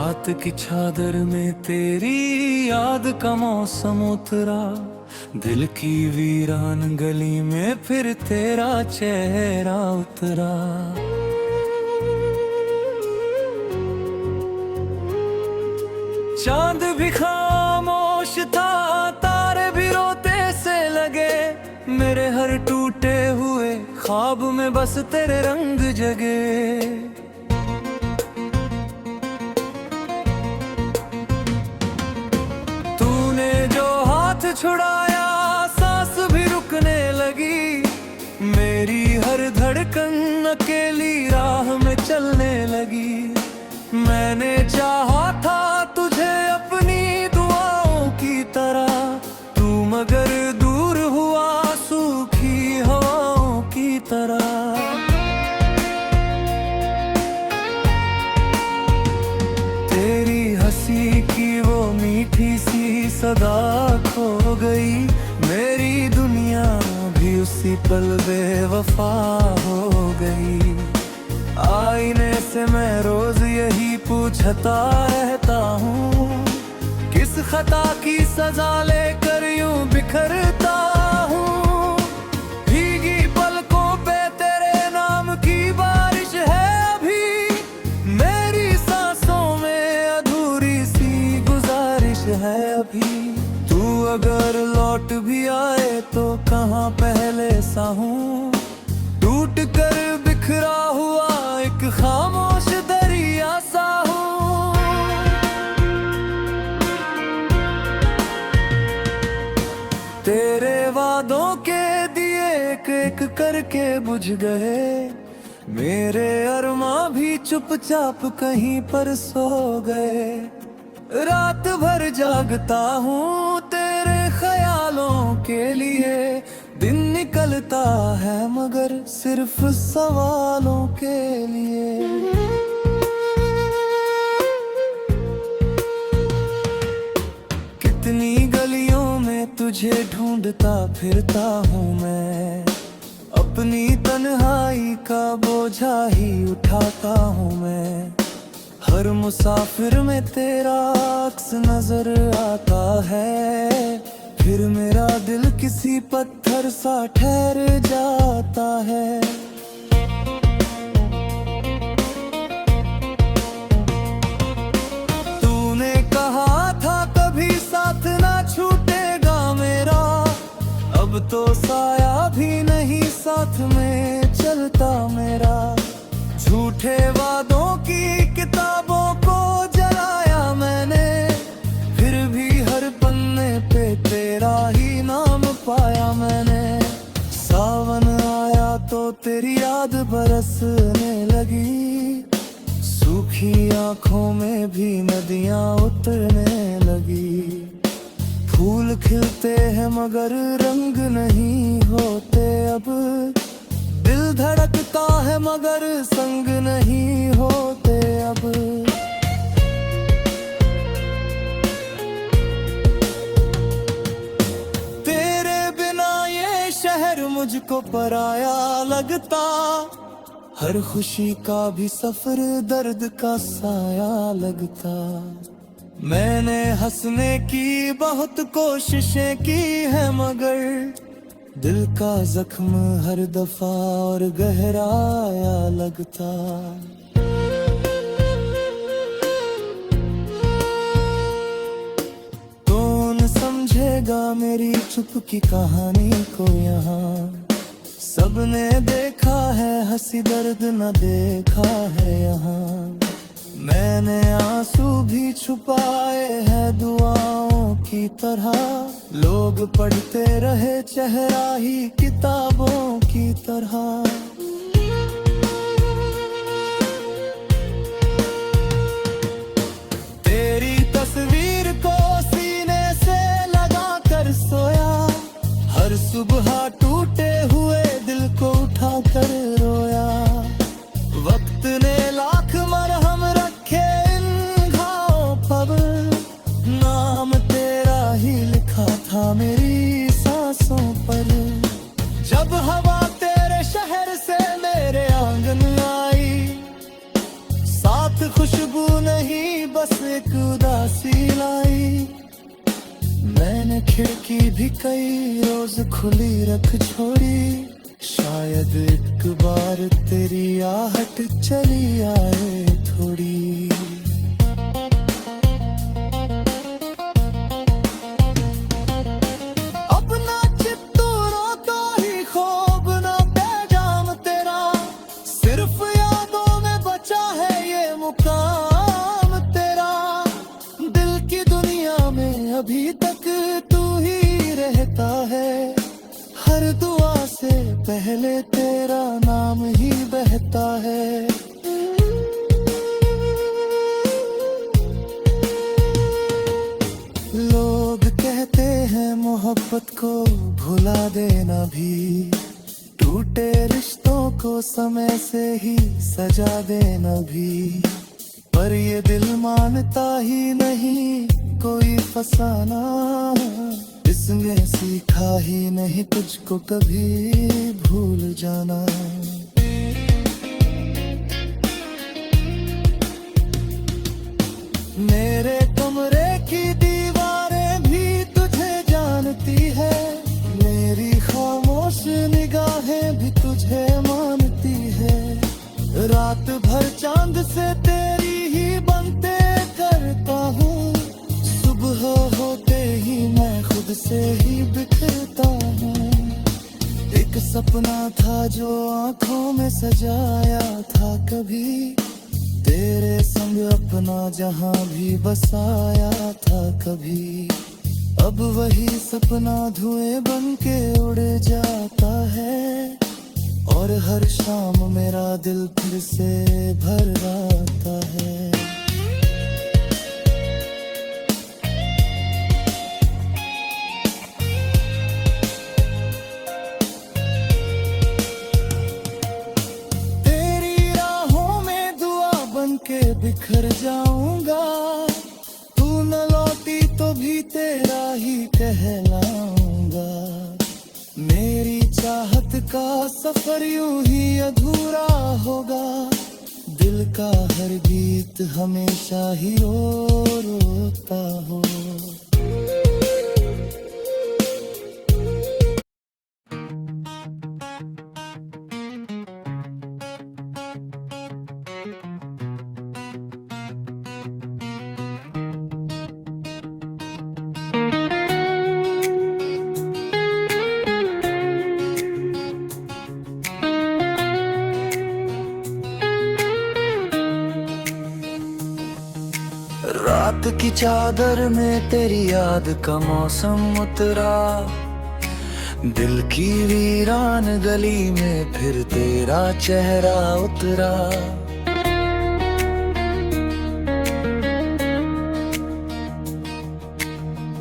रात की चादर में तेरी याद का मौसम उतरा, दिल की वीरान गली में फिर तेरा चेहरा उतरा। चांद भी खामोश था, तारे भी रोते से लगे, मेरे हर टूटे हुए ख्वाब में बस तेरे रंग जगे। छुड़ाया सांस भी रुकने लगी, मेरी हर धड़कन अकेली राह में चलने लगी। मैंने चाहा था तुझे अपनी दुआओं की तरह, तू मगर दूर हुआ सूखी हवाओं की तरह। तेरी हंसी की वो मीठी सी सदा खो गई, मेरी दुनिया भी उसी पल बेवफा हो गई। आईने से मैं रोज यही पूछता रहता हूँ, किस खता की सजा लेकर यूं बिखरता हूँ। भीगी पलकों पे तेरे नाम की बारिश है अभी, मेरी सांसों में अधूरी सी गुजारिश है अभी। तू अगर लौट भी आए तो कहाँ पहले सा हूँ, टूट कर बिखरा हुआ एक खामोश दरिया सा हूँ। तेरे वादों के दिए एक एक करके बुझ गए, मेरे अरमां भी चुपचाप कहीं पर सो गए। रात भर जागता हूँ तेरे ख्यालों के लिए, दिन निकलता है मगर सिर्फ सवालों के लिए। कितनी गलियों में तुझे ढूंढता फिरता हूँ मैं, अपनी तन्हाई का बोझा ही उठाता हूँ मैं। हर मुसाफिर में तेरा अक्स नजर आता है, फिर मेरा दिल किसी पत्थर सा ठहर जाता है। तूने कहा था कभी साथ ना छूटेगा मेरा, अब तो साया भी नहीं साथ में चलता मेरा। झूठे वादों की किताबों को जलाया मैंने, फिर भी हर पन्ने पे तेरा ही नाम पाया मैंने। सावन आया तो तेरी याद बरसने लगी, सूखी आंखों में भी नदियां उतरने लगी। फूल खिलते हैं मगर रंग नहीं होते अब, दिल धड़कता है मगर संग नहीं होते अब। तेरे बिना ये शहर मुझको पराया लगता, हर खुशी का भी सफर दर्द का साया लगता। मैंने हंसने की बहुत कोशिशें की है मगर दिल का जख्म हर दफा और गहराया लगता। कौन समझेगा मेरी चुप की कहानी को यहाँ, सबने देखा है हंसी दर्द न देखा है यहाँ। मैंने आंसू भी छुपाए हैं दुआओं की तरह, लोग पढ़ते रहे चेहरा ही किताबों की तरह। तेरी तस्वीर को सीने से लगा कर सोया, हर सुबह टूटे हुए दिल को उठा कर रोया। वक्त ने लाख मरहम रखे इन घावों पर, नाम तेरा ही लिखा था मेरी सांसों पर। जब हवा तेरे शहर से मेरे आंगन आई, साथ खुशबू नहीं बस एक उदासी लाई। मैंने खिड़की भी कई रोज खुली रख छोड़ी, शायद एक बार तेरी आहट चली आए थोड़ी। अपना चित्तूरों का ही खूब ना पैजाम तेरा, सिर्फ यादों में बचा है ये मुकाम तेरा। दिल की दुनिया में अभी तक तू ही रहता है, हर दुआ से पहले तेरा नाम ही बहता है। लोग कहते हैं मोहब्बत को भुला देना भी, टूटे रिश्तों को समय से ही सजा देना भी, पर ये दिल मानता ही नहीं कोई फसाना। इसमें सीखा ही नहीं तुझको कभी भूल जाना। मेरे कमरे की दीवारें भी तुझे जानती है, मेरी खामोश निगाहें भी तुझे मानती है। रात भर चांद से तेरी ही बनते करता हूँ, सुबह होते ही मैं खुद से ही बिखरता हूँ। एक सपना था जो आंखों में सजाया था कभी, तेरे संग अपना जहां भी बसाया था कभी। अब वही सपना धुएं बन के उड़ जाता है, और हर शाम मेरा दिल फिर से भर आता है। के बिखर जाऊंगा, तू न लौटी तो भी तेरा ही कहलाऊंगा। मेरी चाहत का सफर यूं ही अधूरा होगा, दिल का हर गीत हमेशा ही रोता हो। रात की चादर में तेरी याद का मौसम उतरा, दिल की वीरान गली में फिर तेरा चेहरा उतरा।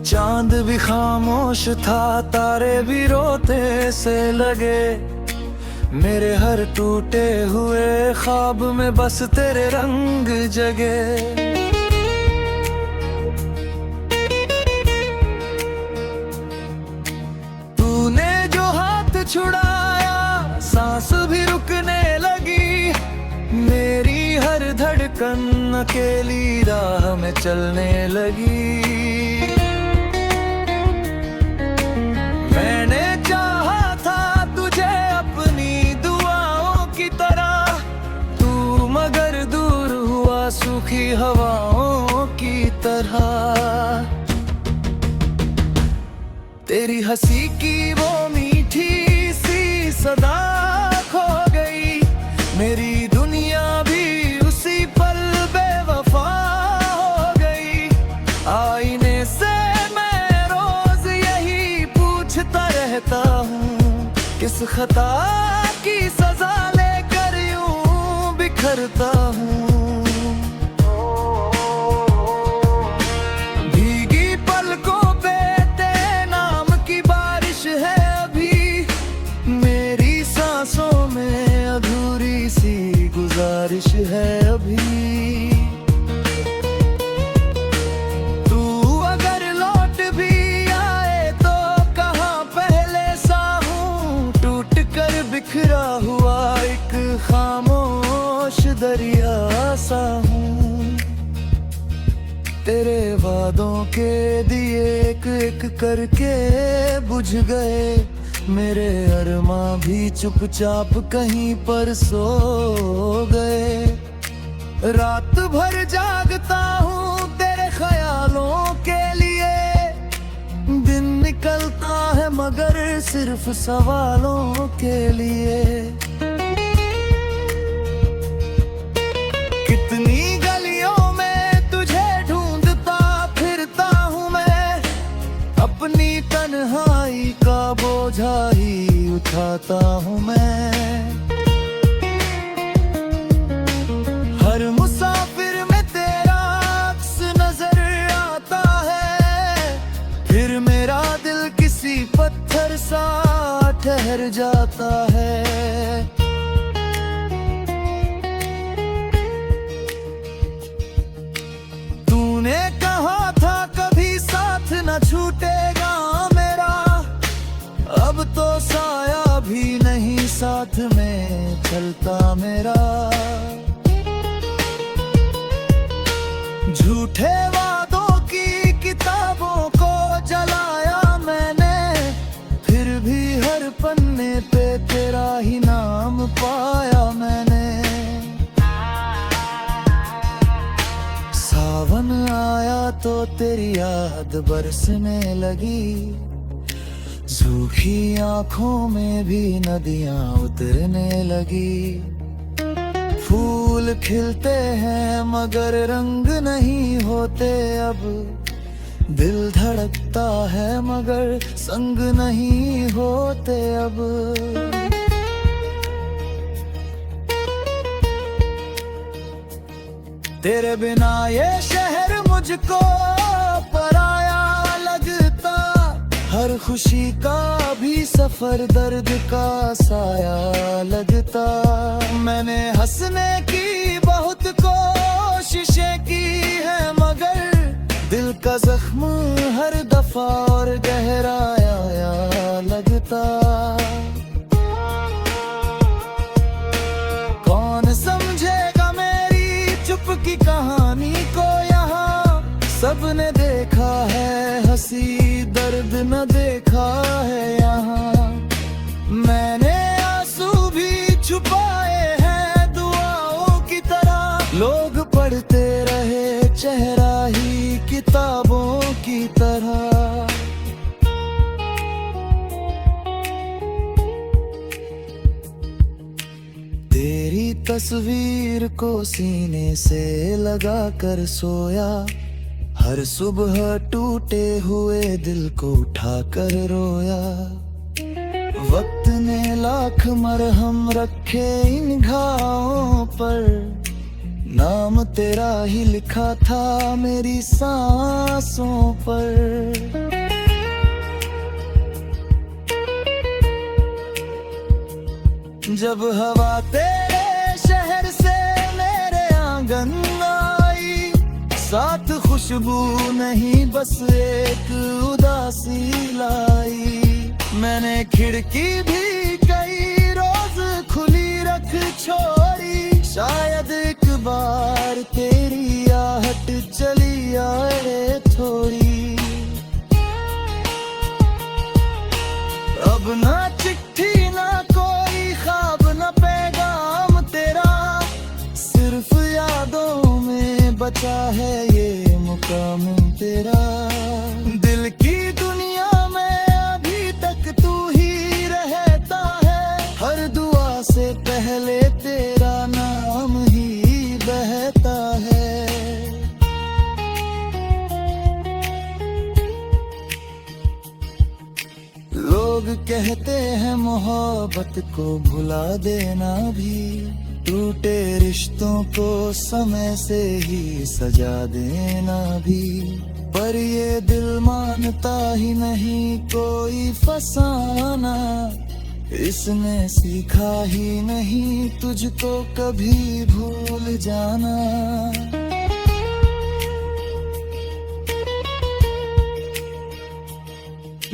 चांद भी खामोश था, तारे भी रोते से लगे, मेरे हर टूटे हुए ख्वाब में बस तेरे रंग जगे। छुड़ाया सांस भी रुकने लगी, मेरी हर धड़कन अकेली राह में चलने लगी। मैंने चाहा था तुझे अपनी दुआओं की तरह, तू मगर दूर हुआ सूखी हवाओं की तरह। तेरी हंसी की वो मीठी सदा खो गई, मेरी दुनिया भी उसी पल बेवफा हो गई। आईने से मैं रोज यही पूछता रहता हूँ, किस खता की सजा लेकर यूं बिखरता हूँ। भीगी पलकों पे तेरे नाम की बारिश है अभी, सांसों में अधूरी सी गुजारिश है अभी। तू अगर लौट भी आए तो कहाँ पहले सा हूँ, टूट कर बिखरा हुआ एक खामोश दरिया सा हूँ। यादों के दिए एक एक करके बुझ गए, मेरे अरमां भी चुपचाप कहीं पर सो गए। रात भर जागता हूँ तेरे ख्यालों के लिए, दिन निकलता है मगर सिर्फ सवालों के लिए। कितनी गलियों में तुझे ढूंढता फिरता हूँ मैं, अपनी तन्हाई का बोझा ही उठाता हूँ मैं। हर मुसाफिर में तेरा अक्स नजर आता है, फिर मेरा दिल किसी पत्थर सा ठहर जाता है। तूने कहा था कभी साथ न छूटेगा मेरा, अब तो साया भी नहीं साथ में चलता मेरा। झूठे वादों की किताबों को जलाया मैंने, फिर भी हर पन्ने पे तेरा ही नाम पाया मैंने। सावन आया तो तेरी याद बरसने लगी, सूखी आंखों में भी नदियां उतरने लगी। फूल खिलते हैं मगर रंग नहीं होते अब, दिल धड़कता है मगर संग नहीं होते अब। तेरे बिना ये शहर मुझको पराया लगता, हर खुशी का भी सफर दर्द का साया लगता। मैंने हंसने की बहुत कोशिशें की है मगर दिल का जख्म हर दफा और गहराया लगता। कौन समझेगा मेरी चुप की कहानी को यहाँ, सबने देखा है हंसी दर्द न देखा है यहाँ। मैंने आंसू भी छुपाए हैं दुआओं की तरह, लोग पढ़ते रहे चेहरा ही किताबों की तरह। तेरी तस्वीर को सीने से लगा कर सोया, हर सुबह टूटे हुए दिल को उठा कर रोया। वक्त ने लाख मरहम रखे इन घावों पर, नाम तेरा ही लिखा था मेरी सांसों पर। जब हवा तेरे शहर से मेरे आंगन आई, साथ खुशबू नहीं बस एक उदासी लाई। मैंने खिड़की भी कई रोज खुली रख छोड़ी, शायद एक बार तेरी आहट चली आए थोड़ी। अब ना चिट्ठी ना कोई ख्वाब ना पैगाम तेरा, सिर्फ यादों में बचा है ये मुकाम तेरा। दिल की दुनिया में अभी तक तू ही रहता है, हर दुआ से पहले तेरा नाम ही बहता है। लोग कहते हैं मोहब्बत को भुला देना भी, टूटे रिश्तों को समय से ही सजा देना भी। पर ये दिल मानता ही नहीं कोई फसाना, इसने सीखा ही नहीं तुझको कभी भूल जाना।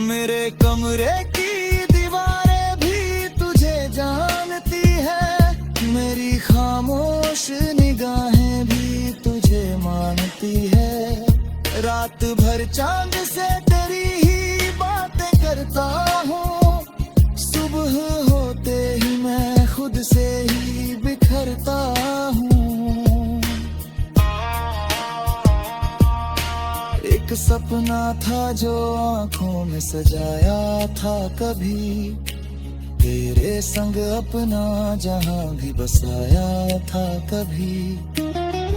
मेरे कमरे की दीवारें भी तुझे जानती है, मेरी खामोश निगाहें भी तुझे मानती है। रात भर चांद से तेरी ही बातें करता हूँ, सुबह होते ही मैं खुद से ही बिखरता हूँ। एक सपना था जो आंखों में सजाया था कभी, तेरे संग अपना जहां भी बसाया था कभी।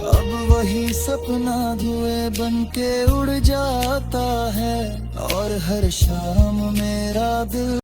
अब वही सपना धुएं बन के उड़ जाता है, और हर शाम मेरा दिल